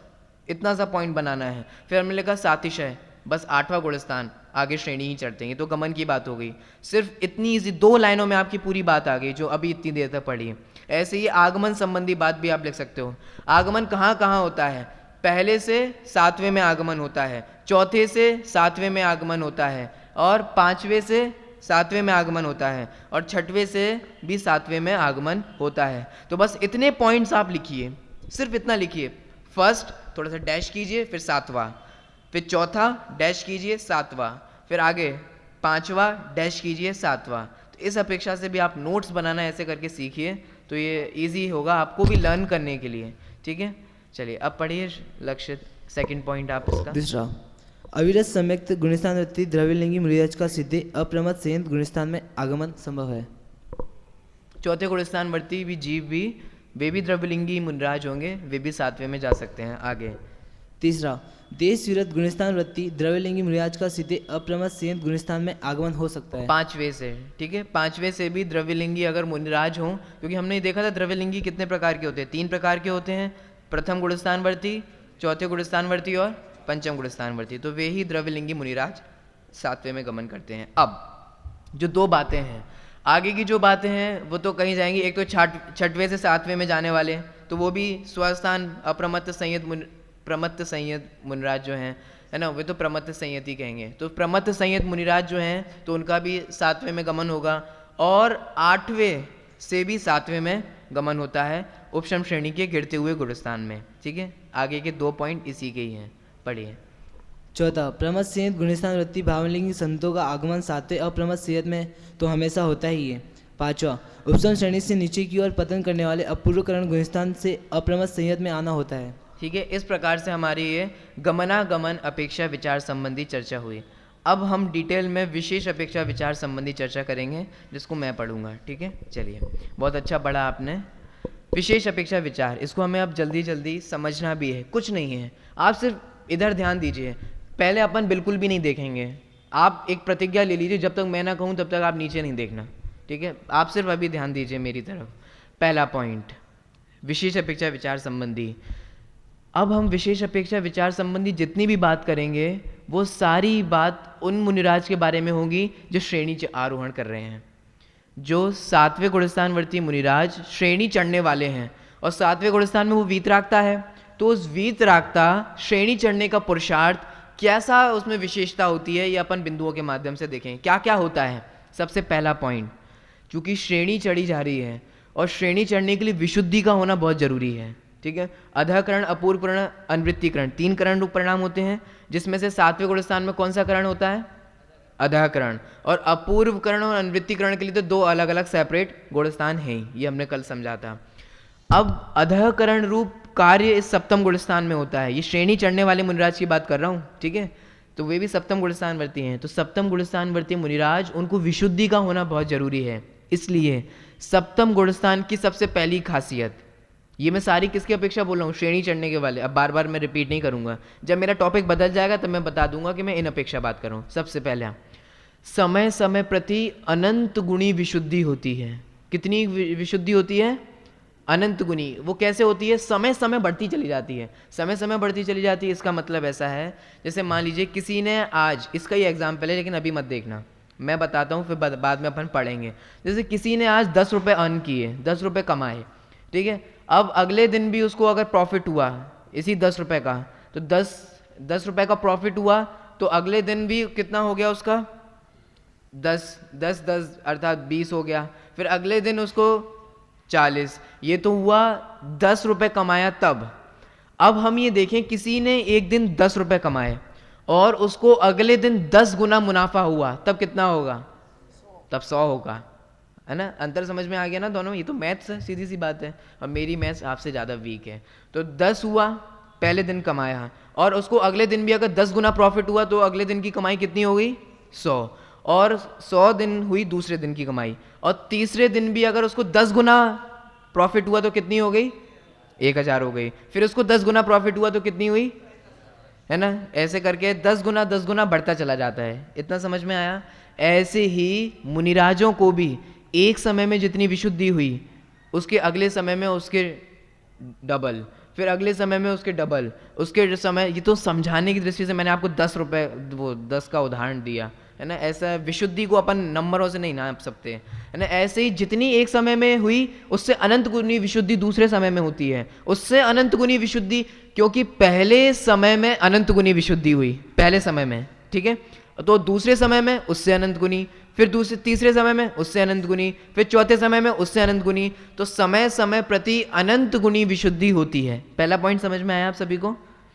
इतना सा पॉइंट बनाना है। फिर हमने लिखा सातिशय, बस 8वां गुणस्थान, आगे श्रेणी ही चढ़ते हैं। तो गमन की बात हो गई, सिर्फ इतनी इजी 2 लाइनों में आपकी पूरी बात आ गई जो अभी इतनी देर तक पढ़ी। ऐसे ही आगमन संबंधी बात भी आप लिख सकते हो। आगमन कहाँ कहाँ होता है, पहले से सातवें में आगमन होता है, चौथे से सातवें में आगमन होता है, और पांचवें से सातवें में आगमन होता है, और छठवें से भी सातवें में आगमन होता है। तो बस इतने पॉइंट्स आप लिखिए, सिर्फ इतना लिखिए। फर्स्ट थोड़ा सा डैश कीजिए, फिर सातवां, फिर चौथा डैश कीजिए, सातवां, फिर आगे पांचवा डैश कीजिए, सातवां। तो इस अपेक्षा से भी आप नोट्स बनाना ऐसे करके सीखिए, तो ये इजी होगा आपको भी लर्न करने के लिए, ठीक है। चलिए अब पढ़िए लक्षित, सेकंड पॉइंट आप इसका। दूसरा, अविरत सम्यक्त गुणस्थान वृत्ति द्रव्यलिंगी मुनिराज का सीधे अप्रमत संयत गुणस्थान में आगमन संभव है। चौथे गुणस्थान वर्ती भी जीव भी, वे भी द्रव्यलिंगी मुनिराज होंगे, वे भी सातवें में जा सकते हैं। आगे तीसरा, देश विरत गुणस्थान वृत्ति द्रव्यलिंगी मुनिराज का सीधे अप्रमत संयत गुणस्थान में आगमन हो सकता है। पांचवें से, ठीक है, पांचवें से भी द्रव्यलिंगी अगर मुनिराज हों, क्योंकि हमने देखा था द्रव्यलिंगी कितने प्रकार के होते हैं, 3 प्रकार के होते हैं, प्रथम गुणस्थानवर्ती, चौथे गुणस्थानवर्ती और पंचम गुणस्थानवर्ती। तो वे ही द्रव्यलिंगी मुनिराज सातवें में गमन करते हैं। अब जो 2 बातें हैं, आगे की जो बातें हैं वो तो कहीं जाएंगी। एक तो छठवें से सातवें में जाने वाले, तो वो भी स्वस्थान अप्रमत्त संयत मुनिराज जो हैं, है ना, वे तो प्रमत्त संयत ही कहेंगे। तो प्रमत्त संयत मुनिराज जो हैं तो उनका भी सातवें में गमन होगा, और 8वें से भी सातवें में गमन होता है उपशम श्रेणी के गिरते हुए गुणस्थान में, ठीक है। आगे के 2 पॉइंट इसी के ही हैं, पढ़िए। चौथा, प्रमत संयत गुणस्थान वृत्ति भावलिंगी संतों का आगमन सातवें अप्रमत संयत में तो हमेशा होता ही है। पांचवा, उपशम श्रेणी से नीचे की ओर पतन करने वाले अपूर्वकरण गुणस्थान से अप्रमत संयत में आना होता है, ठीक है। इस प्रकार से हमारी ये गमनागमन अपेक्षा विचार संबंधी चर्चा हुई। अब हम डिटेल में विशेष अपेक्षा विचार संबंधी चर्चा करेंगे, जिसको मैं पढ़ूंगा, ठीक है। चलिए, बहुत अच्छा पढ़ा आपने। विशेष अपेक्षा विचार, इसको हमें अब जल्दी जल्दी समझना भी है, कुछ नहीं है, आप सिर्फ इधर ध्यान दीजिए। पहले अपन बिल्कुल भी नहीं देखेंगे, आप एक प्रतिज्ञा ले लीजिए, जब तक मैं ना कहूँ तब तक आप नीचे नहीं देखना, ठीक है। आप सिर्फ अभी ध्यान दीजिए मेरी तरफ। पहला पॉइंट, विशेष अपेक्षा विचार संबंधी। अब हम विशेष अपेक्षा विचार संबंधी जितनी भी बात करेंगे वो सारी बात उन मुनिराज के बारे में होगी जो श्रेणी आरोहण कर रहे हैं। जो 7वें गुणस्थानवर्ती मुनिराज श्रेणी चढ़ने वाले हैं और 7वें गुणस्थान में वो वीतरागता है, तो उस वीतरागता श्रेणी चढ़ने का पुरुषार्थ कैसा उसमें विशेषता होती है, ये अपन बिंदुओं के माध्यम से देखें क्या क्या होता है। सबसे पहला पॉइंट, चूंकि श्रेणी चढ़ी जा रही है और श्रेणी चढ़ने के लिए विशुद्धि का होना बहुत जरूरी है, ठीक है। अधःकरण, अपूर्वकरण, अनवृत्तिकरण, 3 करण रूप परिणाम होते हैं, जिसमें से 7वें गुणस्थान में कौन सा करण होता है? अधःकरण। और अपूर्वकरण और अनवृत्तिकरण के लिए तो 2 अलग अलग सेपरेट गुणस्थान हैं, ये हमने कल समझा था। अब अधःकरण रूप कार्य इस सप्तम गुणस्थान में होता है, ये श्रेणी चढ़ने वाले मुनिराज की बात कर रहा हूँ, ठीक है। तो वे भी सप्तम गुणस्थानवर्ती हैं, तो सप्तम गुणस्थानवर्ती मुनिराज उनको विशुद्धि का होना बहुत जरूरी है। इसलिए सप्तम गुणस्थान की सबसे पहली खासियत, ये मैं सारी किसकी अपेक्षा बोल रहा हूँ? श्रेणी चढ़ने के वाले। अब बार बार मैं रिपीट नहीं करूंगा, जब मेरा टॉपिक बदल जाएगा तब मैं बता दूंगा कि मैं इन अपेक्षा बात कर रहा हूँ। सबसे पहला, समय समय प्रति अनंत गुणी विशुद्धि होती है। कितनी विशुद्धि होती है? अनंत गुणी। वो कैसे होती है? समय समय बढ़ती चली जाती है, समय समय बढ़ती चली जाती है। इसका मतलब ऐसा है, जैसे मान लीजिए किसी ने आज, इसका ही एग्जाम्पल है लेकिन अभी मत देखना, मैं बताता हूँ फिर बाद में अपन पढ़ेंगे। जैसे किसी ने आज 10 रुपये अर्न किए, 10 रुपये कमाए, ठीक है। अब अगले दिन भी उसको अगर प्रॉफिट हुआ इसी 10 रुपये का, तो 10 रुपये का प्रॉफिट हुआ, तो अगले दिन भी कितना हो गया उसका? 10 अर्थात 20 हो गया। फिर अगले दिन उसको 40, ये तो हुआ 10 रुपये कमाया तब। अब हम ये देखें, किसी ने एक दिन 10 रुपये कमाए और उसको अगले दिन 10 गुना मुनाफा हुआ, तब कितना होगा? तब 100 होगा, है ना। अंतर समझ में आ गया ना दोनों? ये तो मैथ्स है, सीधी सी बात है, और मेरी मैथ्स आपसे ज़्यादा वीक है। तो 10 हुआ पहले दिन कमाया, और उसको अगले दिन भी अगर 10 गुना प्रॉफिट हुआ तो अगले दिन की कमाई कितनी हो गई? 100। और 100 दिन हुई दूसरे दिन की कमाई, और तीसरे दिन भी अगर उसको 10 गुना प्रॉफिट हुआ तो कितनी हो गई? 1000 हो गई। फिर उसको 10 गुना प्रॉफिट हुआ तो कितनी हुई? है ना। ऐसे करके 10 गुना बढ़ता चला जाता है। इतना समझ में आया? ऐसे ही मुनिराजों को भी एक समय में जितनी विशुद्धि हुई, उसके अगले समय में उसके डबल, फिर अगले समय में उसके डबल, उसके समय, ये तो समझाने की दृष्टि से मैंने आपको 10 रुपये, वो 10 का उदाहरण दिया, है ना। ऐसा विशुद्धि को अपन नंबरों से नहीं नाप सकते, है ना। ऐसे ही जितनी एक समय में हुई, उससे अनंत गुनी विशुद्धि दूसरे समय में होती है, उससे अनंत गुनी विशुद्धि, क्योंकि पहले समय में अनंत गुनी विशुद्धि हुई, पहले समय में, ठीक है। तो दूसरे समय में उससे अनंत गुनी, फिर दूसरे तीसरे समय में उससे अनंत गुनी, फिर चौथे समय में उससे अनंत गुनी। तो समय समय प्रति अनंत गुनी विशुद्धि होती है। पहला पॉइंट समझ में आया आप सभी को?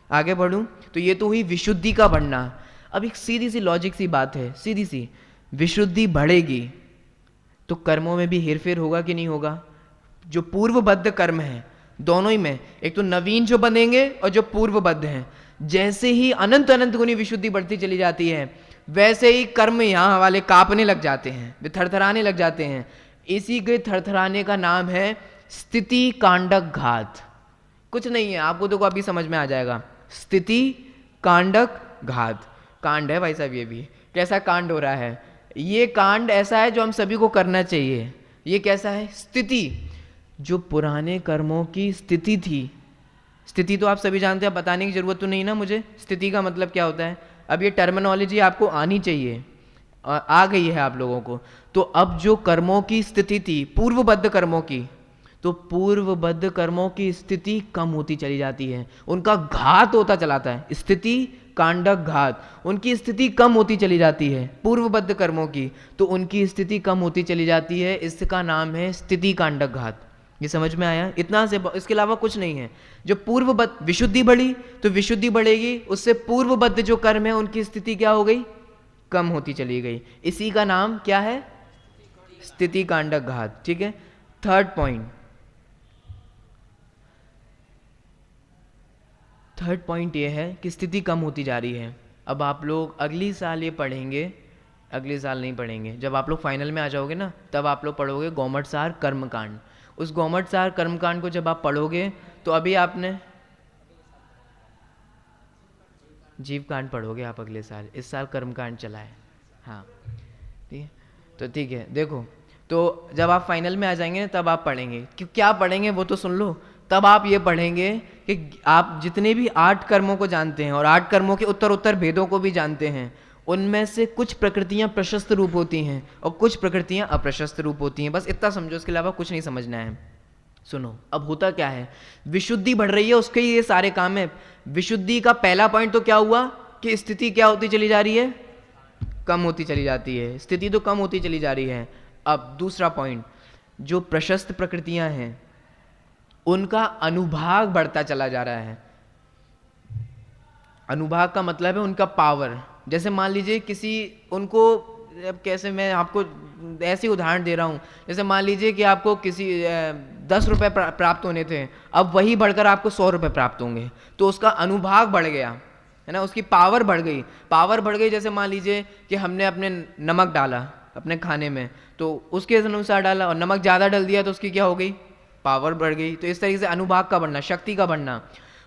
आगे बढ़ूं तो ये तो हुई विशुद्धि का बढ़ना। अब एक सीधी सी लॉजिक सी बात है, सीधी सी, विशुद्धि बढ़ेगी तो कर्मों में भी हेरफेर होगा कि नहीं होगा? जो पूर्वबद्ध कर्म है दोनों ही में, एक तो नवीन जो बनेंगे और जो पूर्वबद्ध हैं, जैसे ही अनंत अनंत गुनी विशुद्धि बढ़ती चली जाती है, वैसे ही कर्म यहाँ वाले कांपने लग जाते हैं, वे थरथराने लग जाते हैं। इसी के थरथराने का नाम है स्थिति कांडक घात। कुछ नहीं है, आपको तो अभी समझ में आ जाएगा। स्थिति कांडक घात, कांड है भाई साहब। ये भी कैसा कांड हो रहा है? ये कांड ऐसा है जो हम सभी को करना चाहिए। ये कैसा है? स्थिति, जो पुराने कर्मों की स्थिति थी। स्थिति तो आप सभी जानते हैं, बताने की जरूरत तो नहीं ना मुझे, स्थिति का मतलब क्या होता है। अब ये टर्मिनोलॉजी आपको आनी चाहिए, आ गई है आप लोगों को। तो अब जो कर्मों की स्थिति थी, पूर्वबद्ध कर्मों की, तो पूर्वबद्ध कर्मों की स्थिति कम होती चली जाती है, उनका घात होता चलाता है। स्थिति कांडक घात, उनकी स्थिति कम होती चली जाती है पूर्वबद्ध कर्मों की, तो उनकी स्थिति कम होती चली जाती है। इसका नाम है स्थिति कांडक घात। ये समझ में आया? इतना से, इसके अलावा कुछ नहीं है। जो पूर्वबद्ध विशुद्धि बढ़ी तो विशुद्धि बढ़ेगी, उससे पूर्वबद्ध जो कर्म है उनकी स्थिति क्या हो गई? कम होती चली गई। इसी का नाम क्या है? स्थिति कांडक घात, ठीक है। थर्ड पॉइंट ये है कि स्थिति कम होती जा रही है। अब आप लोग अगली साल ये पढ़ेंगे, अगले साल नहीं पढ़ेंगे, जब आप लोग फाइनल में आ जाओगे ना, तब आप लोग पढ़ोगे गौमटसार कर्मकांड। उस गौमटसार कर्मकांड को जब आप पढ़ोगे तो अभी आपने जीवकांड पढ़ोगे आप अगले साल, इस साल कर्मकांड चला है, हाँ ठीक है। तो ठीक है, देखो, तो जब आप फाइनल में आ जाएंगे तब आप पढ़ेंगे, क्या पढ़ेंगे वो तो सुन लो। तब आप ये पढ़ेंगे कि आप जितने भी 8 कर्मों को जानते हैं और 8 कर्मों के उत्तर उत्तर भेदों को भी जानते हैं, उनमें से कुछ प्रकृतियां प्रशस्त रूप होती हैं और कुछ प्रकृतियां अप्रशस्त रूप होती हैं। बस इतना समझो, इसके अलावा कुछ नहीं समझना है। सुनो, अब होता क्या है, विशुद्धि बढ़ रही है, उसके ये सारे काम है। विशुद्धि का पहला पॉइंट तो क्या हुआ कि स्थिति क्या होती चली जा रही है, कम होती चली जाती है, स्थिति तो कम होती चली जा रही है। अब दूसरा पॉइंट, जो प्रशस्त प्रकृतियां हैं उनका अनुभाग बढ़ता चला जा रहा है। अनुभाग का मतलब है उनका पावर। जैसे मान लीजिए किसी उनको, अब कैसे मैं आपको ऐसे उदाहरण दे रहा हूँ, जैसे मान लीजिए कि आपको किसी 10 रुपये प्राप्त होने थे, अब वही बढ़कर आपको 100 रुपये प्राप्त होंगे, तो उसका अनुभाग बढ़ गया है ना, उसकी पावर बढ़ गई। पावर बढ़ गई, जैसे मान लीजिए कि हमने अपने नमक डाला अपने खाने में, तो उसके अनुसार डाला और नमक ज़्यादा डाल दिया तो उसकी क्या हो गई, पावर बढ़ गई। तो इस तरीके से अनुभाग का बढ़ना, शक्ति का बढ़ना।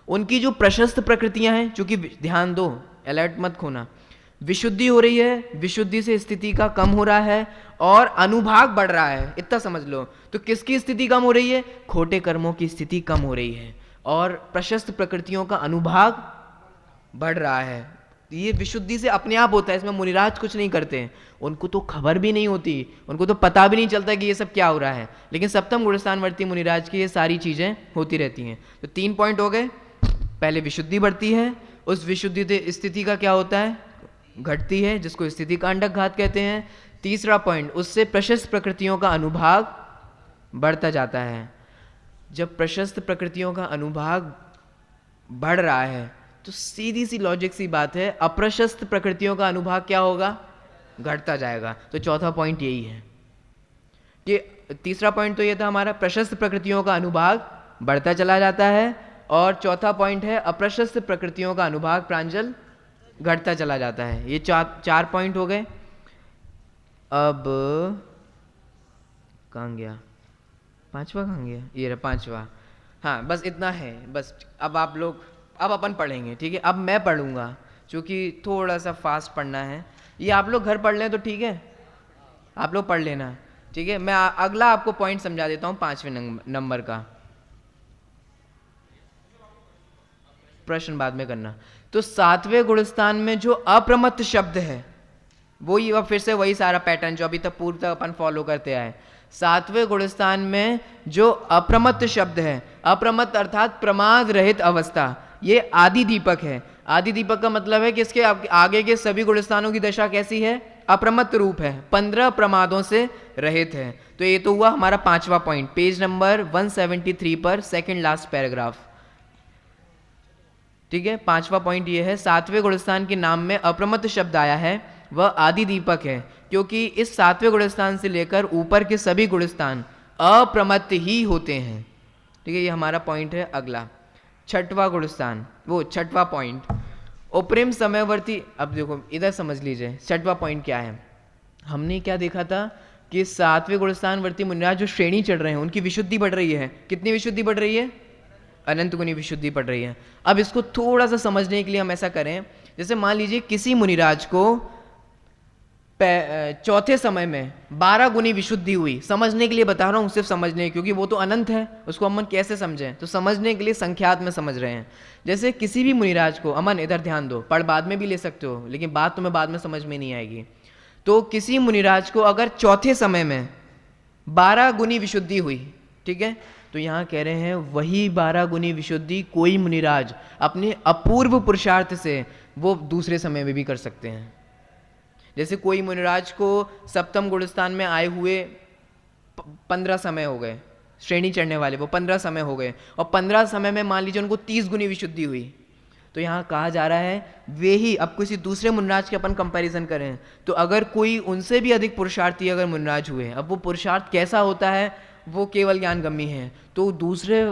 उनकी जो प्रशस्त प्रकृतियां हैं, चूंकि ध्यान दो, अलर्ट मत खोना, विशुद्धि हो रही है, विशुद्धि से स्थिति का कम हो रहा है और अनुभाग बढ़ रहा है, इतना समझ लो। तो किसकी स्थिति कम हो रही है, खोटे कर्मों की स्थिति कम हो रही है और प्रशस्त प्रकृतियों का अनुभाग बढ़ रहा है। ये विशुद्धि से अपने आप होता है, इसमें मुनिराज कुछ नहीं करते, उनको तो खबर भी नहीं होती, उनको तो पता भी नहीं चलता कि ये सब क्या हो रहा है, लेकिन सप्तम गुणस्थानवर्ती मुनिराज की ये सारी चीजें होती रहती हैं। तो 3 पॉइंट हो गए। पहले विशुद्धि बढ़ती है, उस विशुद्धि से स्थिति का क्या होता है, घटती है, जिसको स्थिति कांडक घात कहते हैं। तीसरा पॉइंट, उससे प्रशस्त प्रकृतियों का अनुभाग बढ़ता जाता है। जब प्रशस्त प्रकृतियों का अनुभाग बढ़ रहा है तो सीधी सी लॉजिक सी बात है, अप्रशस्त प्रकृतियों का अनुभाग क्या होगा, घटता जाएगा। तो चौथा पॉइंट यही है कि तीसरा पॉइंट तो ये था हमारा, प्रशस्त प्रकृतियों का अनुभाग बढ़ता चला जाता है, और चौथा पॉइंट है अप्रशस्त प्रकृतियों का अनुभाग प्रांजल घटता चला जाता है। ये चार पॉइंट हो गए। अब कहाँ गया पांचवा, कहाँ गया, ये रहा पांचवा। हाँ बस इतना है, बस अब आप लोग, अब अपन पढ़ेंगे, ठीक है। अब मैं पढ़ूंगा, क्योंकि थोड़ा सा फास्ट पढ़ना है। ये आप लोग घर पढ़ लें तो ठीक है, आप लोग पढ़ लेना, ठीक है। मैं अगला आपको पॉइंट समझा देता हूँ 5वें नंबर का, प्रश्न बाद में करना। तो 7वें गुणस्थान में जो अप्रमत्त शब्द है, वो ही अब फिर से वही सारा पैटर्न जो अभी तक पूर्व तक अपन फॉलो करते आए। 7वें गुणस्थान में जो अप्रमत्त शब्द है, अप्रमत्त अर्थात प्रमाद रहित अवस्था, ये आदि दीपक है। आदि दीपक का मतलब है कि इसके आगे के सभी गुणस्थानों की दशा कैसी है, अप्रमत्त रूप है, 15 प्रमादों से रहित है। तो ये तो हुआ हमारा 5वां पॉइंट, पेज नंबर 173 पर सेकंड लास्ट पैराग्राफ, ठीक है। 5वां पॉइंट ये है, 7वें गुणस्थान के नाम में अप्रमत्त शब्द आया है, वह आदि दीपक है, क्योंकि इस 7वें गुणस्थान से लेकर ऊपर के सभी गुणस्थान अप्रमत्त ही होते हैं, ठीक है। ये हमारा पॉइंट है अगला, 6वां गुणस्थान, वो 6वां पॉइंट, उपरिम समयवर्ती। अब देखो इधर समझ लीजिए 6वां पॉइंट क्या है। हमने क्या देखा था कि 7वें गुणस्थानवर्ती मुनिराज जो श्रेणी चढ़ रहे हैं उनकी विशुद्धि बढ़ रही है। कितनी विशुद्धि बढ़ रही है, अनंत गुनी विशुद्धि बढ़ रही है। अब इसको थोड़ा सा समझने के लिए हम ऐसा करें, जैसे मान लीजिए किसी मुनिराज को चौथे समय में 12 गुनी विशुद्धि हुई। समझने के लिए बता रहा हूँ, सिर्फ समझने, क्योंकि वो तो अनंत है, उसको अमन कैसे समझें, तो समझने के लिए संख्यात में समझ रहे हैं। जैसे किसी भी मुनिराज को, अमन इधर ध्यान दो, पढ़ बाद में भी ले सकते हो, लेकिन बात तुम्हें बाद में समझ में नहीं आएगी। तो किसी मुनिराज को अगर चौथे समय में 12 गुनी विशुद्धि हुई, ठीक है, तो यहाँ कह रहे हैं वही 12 गुनी विशुद्धि कोई मुनिराज अपने अपूर्व पुरुषार्थ से वो दूसरे समय में भी कर सकते हैं। जैसे कोई मुनिराज को सप्तम गुणस्थान में आए हुए 15 समय हो गए, श्रेणी चढ़ने वाले वो 15 समय हो गए, और 15 समय में मान लीजिए उनको 30 गुनी विशुद्धि हुई। तो यहाँ कहा जा रहा है वे ही, अब किसी दूसरे मुनिराज के अपन कंपैरिजन करें तो अगर कोई उनसे भी अधिक पुरुषार्थी अगर मुनिराज हुए, अब वो पुरुषार्थ कैसा होता है वो केवल ज्ञानगम्य है, तो दूसरे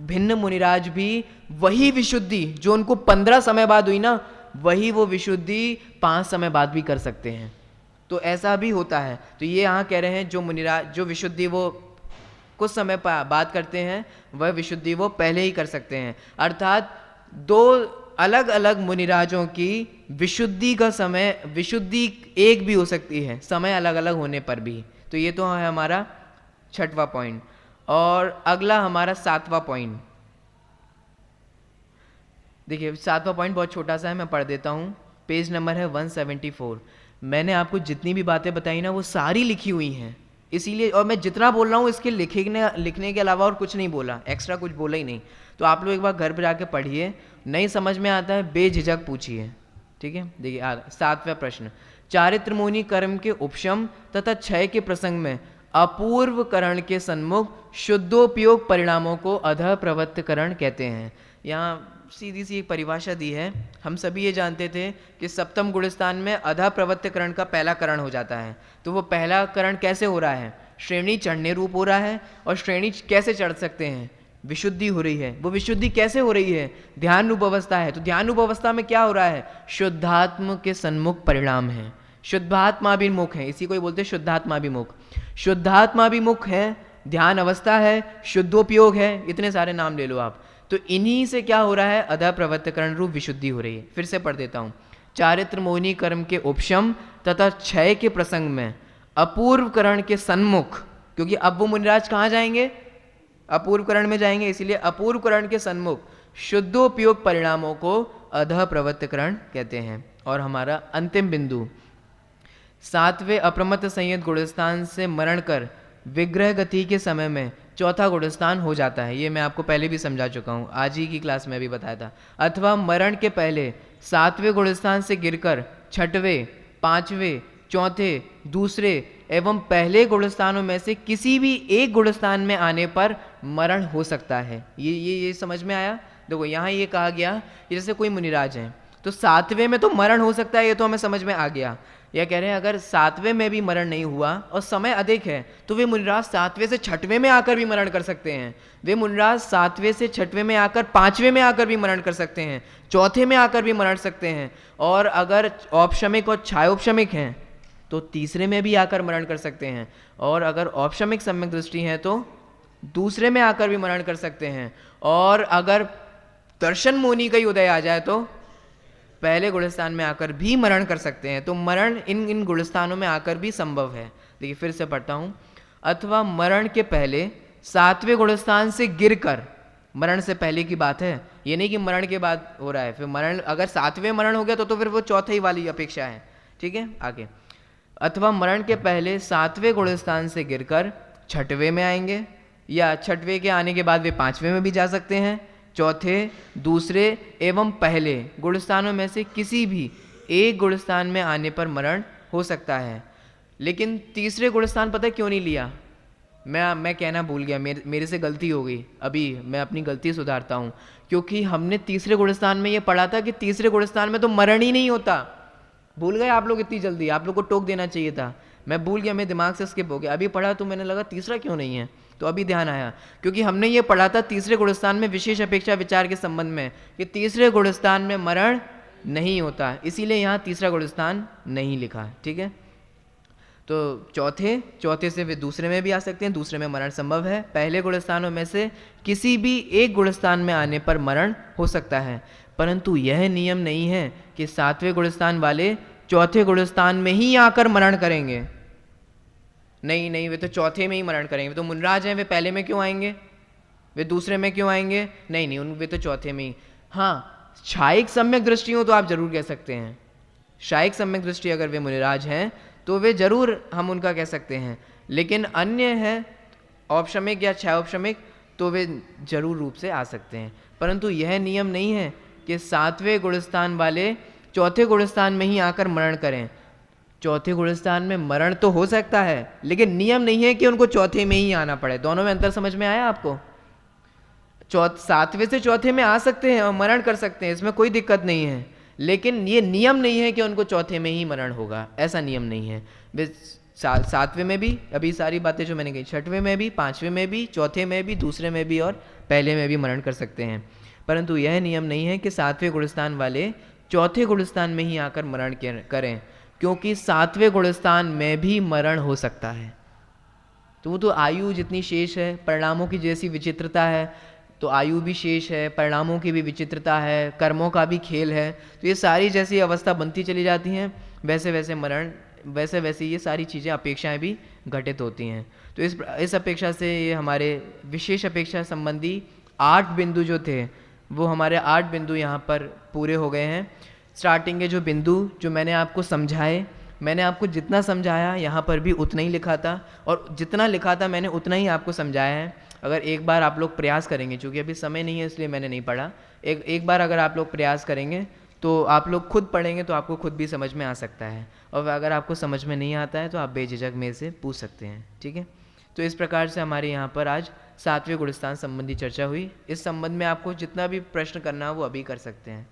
भिन्न मुनिराज भी वही विशुद्धि जो उनको 15 समय बाद हुई ना, वही वो विशुद्धि 5 समय बाद भी कर सकते हैं। तो ऐसा भी होता है। तो ये यहाँ कह रहे हैं जो मुनिराज जो विशुद्धि वो कुछ समय बाद करते हैं, वह विशुद्धि वो पहले ही कर सकते हैं। अर्थात 2 अलग अलग मुनिराजों की विशुद्धि का समय, विशुद्धि एक भी हो सकती है, समय अलग अलग होने पर भी। तो ये तो है हमारा 6वां पॉइंट। और अगला हमारा 7वां पॉइंट, देखिए 7वां पॉइंट बहुत छोटा सा है, मैं पढ़ देता हूँ। पेज नंबर है 174। मैंने आपको जितनी भी बातें बताई ना वो सारी लिखी हुई हैं, इसीलिए, और मैं जितना बोल रहा हूँ इसके लिखने के अलावा और कुछ नहीं बोला, एक्स्ट्रा कुछ बोला ही नहीं। तो आप लोग एक बार घर पर जाके पढ़िए, नहीं समझ में आता है बेझिझक पूछिए, ठीक है। देखिए 7वां प्रश्न, चारित्रमुनि कर्म के उपशम तथा क्षय के प्रसंग में अपूर्व करण के सन्मुख शुद्धोपयोग परिणामों को अधः प्रवृत्तकरण कहते हैं। यहाँ सीधी सी एक परिभाषा दी है। हम सभी ये जानते थे कि सप्तम गुणस्थान में अधः प्रवृत्तकरण का पहला करण हो जाता है। तो वो पहला करण कैसे हो रहा है? श्रेणी चढ़ने रूप हो रहा है। और श्रेणी कैसे चढ़ सकते हैं? विशुद्धि हो रही है। वो विशुद्धि कैसे हो रही है? ध्यान रूप अवस्था है। तो ध्यान रूप अवस्था में क्या हो रहा है? शुद्धात्म के सन्मुख परिणाम है, शुद्धात्माभिमुख है, इसी को ही बोलते हैं शुद्धात्माभिमुख। शुद्धात्माभिमुख है, ध्यान अवस्था है, शुद्धोपयोग है, इतने सारे नाम ले लो आप। तो इन्हीं से क्या हो रहा है? अधः प्रवृत्तकरण रूप विशुद्धि हो रही है। फिर से पढ़ देता हूं। चारित्र मोहिनी कर्म के उपशम तथा क्षय के प्रसंग में अपूर्व करण के सन्मुख, क्योंकि अब वो मुनिराज कहाँ जाएंगे? अपूर्व करण में जाएंगे, इसीलिए अपूर्व करण के सन्मुख शुद्धोपयोग परिणामों को अधः प्रवृत्तकरण कहते हैं। और हमारा अंतिम बिंदु, 7वें अप्रमत्त संयत गुणस्थान से मरण कर विग्रह गति के समय में चौथा गुणस्थान हो जाता है। ये मैं आपको पहले भी समझा चुका हूँ, आज ही की क्लास में भी बताया था। अथवा मरण के पहले 7वें गुणस्थान से गिरकर 6वें, 5वें, चौथे, दूसरे एवं पहले गुणस्थानों में से किसी भी एक गुणस्थान में आने पर मरण हो सकता है। ये समझ में आया? देखो यहाँ ये कहा गया, जैसे कोई मुनिराज है तो 7वें में तो मरण हो सकता है, ये तो हमें समझ में आ गया। यह कह रहे हैं अगर 7वें में भी मरण नहीं हुआ और समय अधिक है तो वे मुनिराज 7वें से 6वें में आकर भी मरण कर सकते हैं। वे मुनिराज 7वें से 6वें में आकर 5वें में आकर भी मरण कर सकते हैं, चौथे में आकर भी मरण सकते हैं। और अगर औपशमिक और छायोपशमिक हैं तो तीसरे में भी आकर मरण कर सकते हैं। और अगर औपशमिक सम्यक दृष्टि है तो दूसरे में आकर भी मरण कर सकते हैं। और अगर दर्शन मोनी का ही उदय आ जाए तो पहले गुणस्थान में आकर भी मरण कर सकते हैं। तो मरण इन गुणस्थानों में आकर भी संभव है। देखिए फिर से पढ़ता हूं। अथवा मरण के पहले 7वें गुणस्थान से गिरकर, मरण से पहले की बात है, ये नहीं कि मरण के बाद हो रहा है। फिर मरण अगर 7वें मरण हो गया तो फिर वो चौथे ही वाली अपेक्षा है, ठीक है। आगे, अथवा मरण के पहले 7वें गुणस्थान से गिरकर 6वें में आएंगे, या 6वें के आने के बाद वे 5वें में भी जा सकते हैं। चौथे, दूसरे एवं पहले गुणस्थानों में से किसी भी एक गुणस्थान में आने पर मरण हो सकता है। लेकिन तीसरे गुणस्थान पता है क्यों नहीं लिया? मैं कहना भूल गया, मेरे से गलती हो गई। अभी मैं अपनी गलती सुधारता हूँ, क्योंकि हमने तीसरे गुणस्थान में ये पढ़ा था कि तीसरे गुणस्थान में तो मरण ही नहीं होता। भूल गए आप लोग इतनी जल्दी? आप लोग को टोक देना चाहिए था, मैं भूल गया, मेरे दिमाग से स्किप हो गया। अभी पढ़ा तो मैंने लगा तीसरा क्यों नहीं है, तो अभी ध्यान आया, क्योंकि हमने ये पढ़ा था तीसरे गुणस्थान में विशेष अपेक्षा विचार के संबंध में कि तीसरे गुणस्थान में मरण नहीं होता, इसीलिए यहाँ तीसरा गुणस्थान नहीं लिखा, ठीक है। तो चौथे से वे दूसरे में भी आ सकते हैं, दूसरे में मरण संभव है। पहले गुणस्थानों में से किसी भी एक गुणस्थान में आने पर मरण हो सकता है, परंतु यह नियम नहीं है कि 7वें गुणस्थान वाले चौथे गुणस्थान में ही आकर मरण करेंगे। नहीं, वे तो चौथे में ही मरण करेंगे। वे तो मुनिराज हैं, वे पहले में क्यों आएंगे? वे दूसरे में क्यों आएंगे? नहीं, वे तो चौथे में ही। हाँ, शायिक सम्यक दृष्टि हो तो आप जरूर कह सकते हैं। शायिक सम्यक दृष्टि अगर वे मुनिराज हैं तो वे जरूर हम उनका कह सकते हैं। लेकिन अन्य है औपशमिक या छायोपशमिक तो वे जरूर रूप से आ सकते हैं। परंतु यह नियम नहीं है कि 7वें गुणस्थान वाले चौथे गुणस्थान में ही आकर मरण करें। चौथे गुणस्थान में मरण तो हो सकता है, लेकिन नियम नहीं है कि उनको चौथे में ही आना पड़े। दोनों में अंतर समझ में आया आपको? 7वें से चौथे में आ सकते हैं और मरण कर सकते हैं, इसमें कोई दिक्कत नहीं है। लेकिन ये नियम नहीं है कि उनको चौथे में ही मरण होगा, ऐसा नियम नहीं है। वे 7वें में भी, अभी सारी बातें जो मैंने कही, 6वें में भी, 5वें में भी, चौथे में भी, दूसरे में भी और पहले में भी मरण कर सकते हैं। परंतु यह नियम नहीं है कि 7वें गुणस्थान वाले चौथे गुणस्थान में ही आकर मरण करें, क्योंकि 7वें गुणस्थान में भी मरण हो सकता है। तो वो तो आयु जितनी शेष है, परिणामों की जैसी विचित्रता है, तो आयु भी शेष है, परिणामों की भी विचित्रता है, कर्मों का भी खेल है। तो ये सारी जैसी अवस्था बनती चली जाती हैं, वैसे वैसे मरण, वैसे वैसे ये सारी चीज़ें, अपेक्षाएं भी घटित होती हैं। तो इस अपेक्षा से ये हमारे विशेष अपेक्षा संबंधी 8 बिंदु जो थे वो हमारे 8 बिंदु यहाँ पर पूरे हो गए हैं। स्टार्टिंग के जो बिंदु जो मैंने आपको समझाए, मैंने आपको जितना समझाया यहाँ पर भी उतना ही लिखा था, और जितना लिखा था मैंने उतना ही आपको समझाया है। अगर एक बार आप लोग प्रयास करेंगे, चूँकि अभी समय नहीं है इसलिए मैंने नहीं पढ़ा, एक बार अगर आप लोग प्रयास करेंगे तो आप लोग खुद पढ़ेंगे तो आपको खुद भी समझ में आ सकता है, और अगर आपको समझ में नहीं आता है तो आप बेझिझक मेरे से पूछ सकते हैं, ठीक है। तो इस प्रकार से हमारे यहाँ पर आज 7वें गुणस्थान संबंधी चर्चा हुई। इस संबंध में आपको जितना भी प्रश्न करना हो वो अभी कर सकते हैं।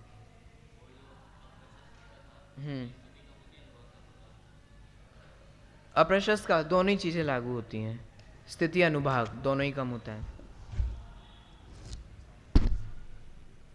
अप्रशस्त का दोनों ही चीज़ें लागू होती हैं, स्थिति अनुभाग दोनों ही कम होता है।